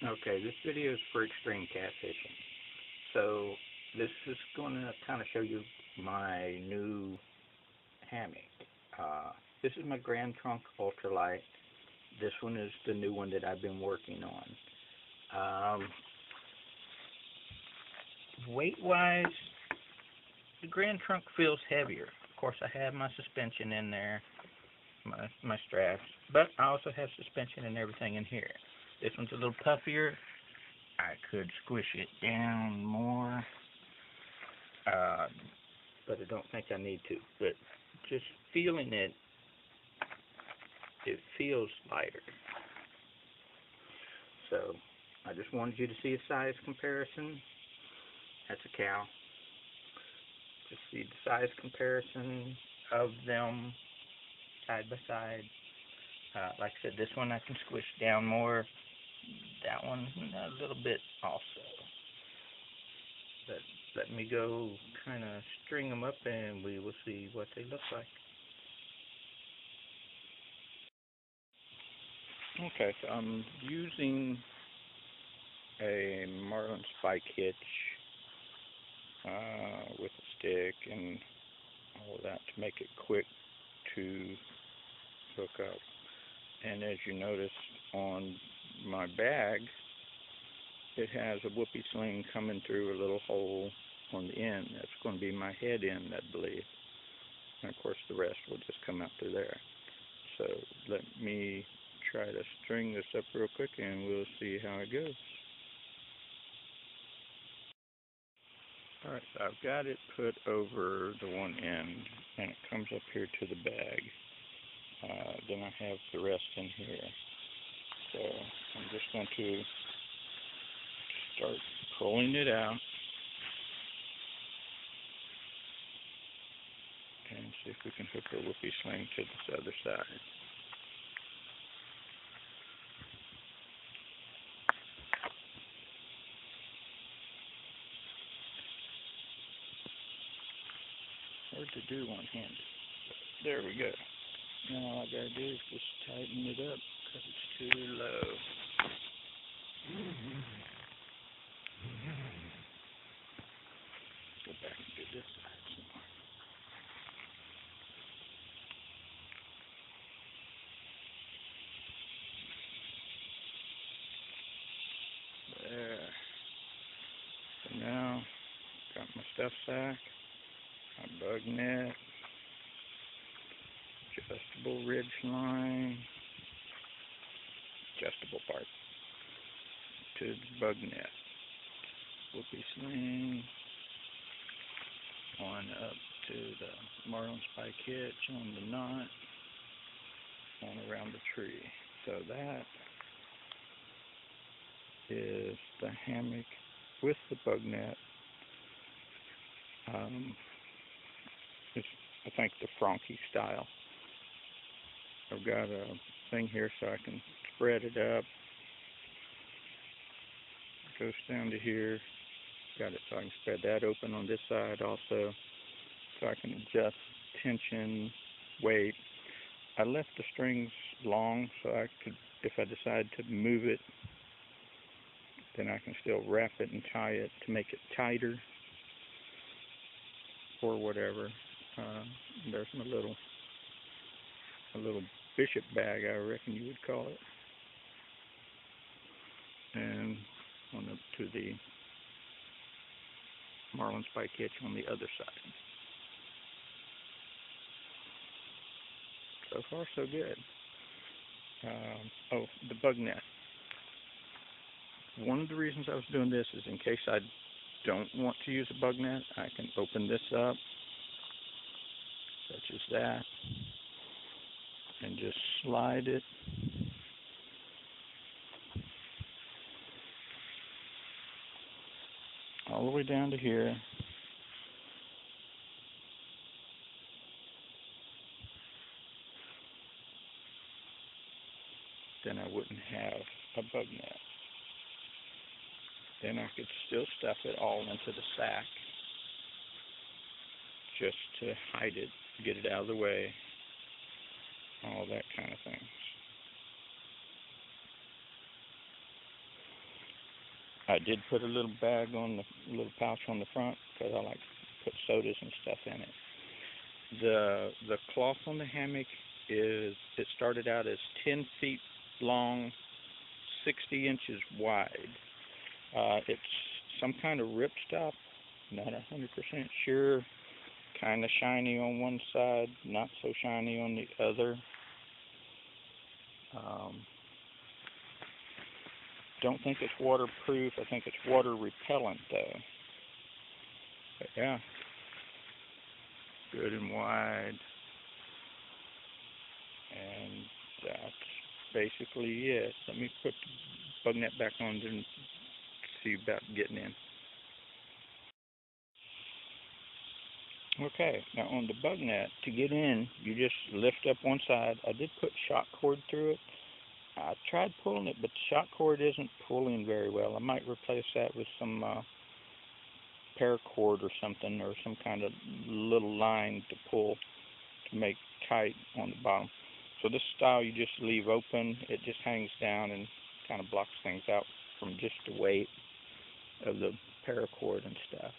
Okay, this video is for extreme catfishing. So this is going to kind of show you my new hammock. This is my Grand Trunk Ultralight. This one is the new one that I've been working on. Weight-wise, the Grand Trunk feels heavier. Of course, I have my suspension in there, my straps, but I also have suspension and everything in here. This one's a little puffier. I could squish it down more, but I don't think I need to. But just feeling it, it feels lighter. So I just wanted you to see a size comparison. That's a cow. Just see the size comparison of them side by side. Like I said, this one I can squish down more. That one a little bit also. But let me go kind of string them up and we will see what they look like. Okay, so I'm using a Marlin Spike hitch with a stick and all of that to make it quick to hook up. And as you notice on my bag, it has a whoopie sling coming through a little hole on the end. That's going to be my head end, I believe. And of course the rest will just come out through there. So let me try to string this up real quick and we'll see how it goes. Alright, so I've got it put over the one end and it comes up here to the bag. Then I have the rest in here. So I'm just going to start pulling it out and see if we can hook the whoopie sling to this other side. Hard to do one-handed. There we go. Now all I gotta do is just tighten it up because it's too low. Go back and do this side some more. There. So now, got my stuff sack, my bug net, adjustable ridge line, adjustable part to the bug net, whoopie sling, on up to the Marlin Spike hitch on the knot, on around the tree. So that is the hammock with the bug net. It's, I think, the Fronkey style. I've got a thing here so I can spread it up. It goes down to here. Got it so I can spread that open on this side also, so I can adjust tension, weight. I left the strings long so I could, if I decide to move it, then I can still wrap it and tie it to make it tighter or whatever. There's my little bishop bag, I reckon you would call it. And on up to the Marlin Spike hitch on the other side. So far, so good. Oh, the bug net. One of the reasons I was doing this is in case I don't want to use a bug net, I can open this up, such as that, and just slide it all the way down to here. Then I wouldn't have a bug net. Then I could still stuff it all into the sack just to hide it, get it out of the way, all that kind of things. I did put a little bag on the little pouch on the front because I like to put sodas and stuff in it. The cloth on the hammock it started out as 10 feet long, 60 inches wide. It's some kind of ripstop, not 100% sure. Kind of shiny on one side, not so shiny on the other. Don't think it's waterproof. I think it's water repellent though. But yeah, good and wide. And that's basically it. Let me put the bug net back on and see about getting in. Okay, now on the bug net, to get in, you just lift up one side. I did put shock cord through it. I tried pulling it, but the shock cord isn't pulling very well. I might replace that with some paracord or something, or some kind of little line to pull to make tight on the bottom. So this style you just leave open. It just hangs down and kind of blocks things out from just the weight of the paracord and stuff.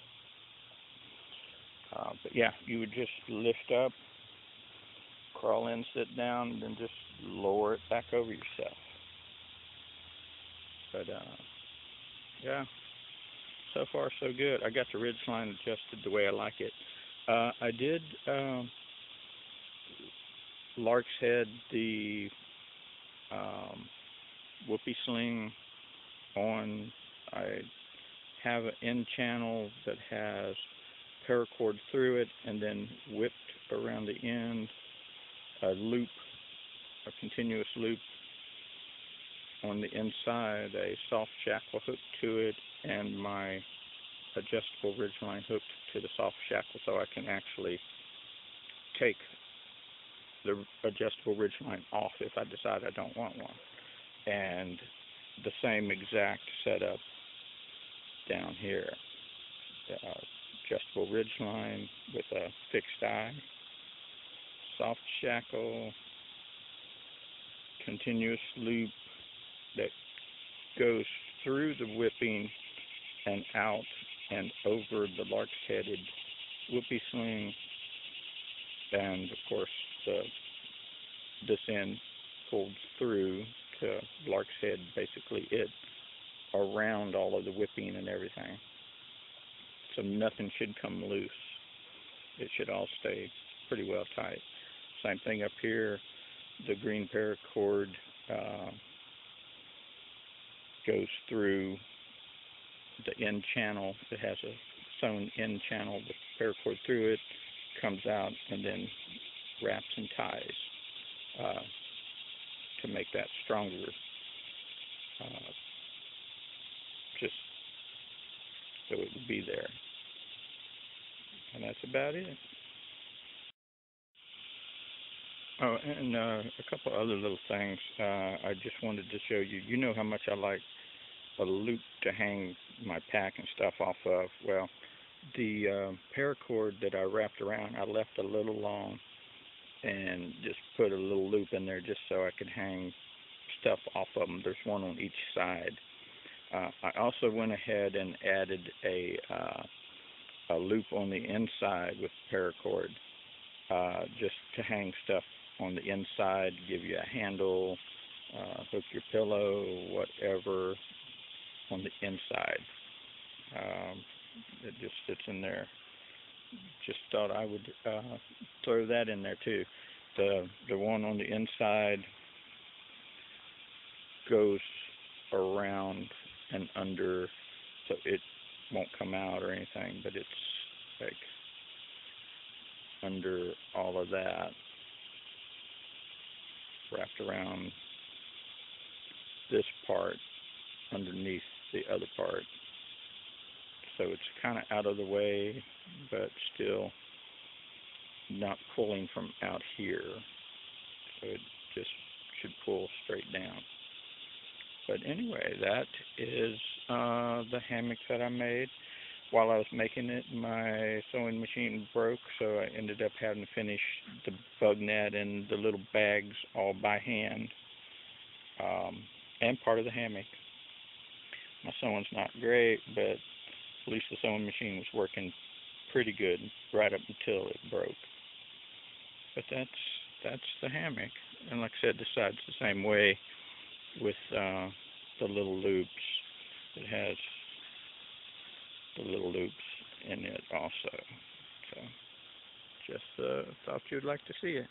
But yeah, you would just lift up, crawl in, sit down, and then just lower it back over yourself. But yeah, so far so good. I got the ridge line adjusted the way I like it. I did lark's head the whoopie sling on. I have an end channel that has paracord through it, and then whipped around the end a loop, a continuous loop on the inside, a soft shackle hooked to it, and my adjustable ridgeline hooked to the soft shackle, so I can actually take the adjustable ridgeline off if I decide I don't want one. And the same exact setup down here. Adjustable ridgeline with a fixed eye, soft shackle, continuous loop that goes through the whipping and out and over the lark's headed whoopie sling, and of course this end pulls through to lark's head, basically it around all of the whipping and everything. So nothing should come loose. It should all stay pretty well tight. Same thing up here. The green paracord goes through the end channel. It has a sewn end channel with paracord through it, comes out, and then wraps and ties to make that stronger. Just so it would be there. And that's about it. Oh, and a couple other little things I just wanted to show you. You know how much I like a loop to hang my pack and stuff off of. Well, the paracord that I wrapped around, I left a little long and just put a little loop in there just so I could hang stuff off of them. There's one on each side. I also went ahead and added a loop on the inside with paracord just to hang stuff on the inside, give you a handle, hook your pillow, whatever on the inside. It just sits in there. Just thought I would throw that in there too. The one on the inside goes around and under, so it won't come out or anything, but it's like under all of that, wrapped around this part underneath the other part, so it's kind of out of the way but still not pulling from out here, so it just should pull straight down. But anyway, that is the hammock that I made. While I was making it, my sewing machine broke, so I ended up having to finish the bug net and the little bags all by hand, and part of the hammock. My sewing's not great, but at least the sewing machine was working pretty good right up until it broke. But that's the hammock. And like I said, the side's the same way with the little loops. It has the little loops in it also. So just thought you'd like to see it.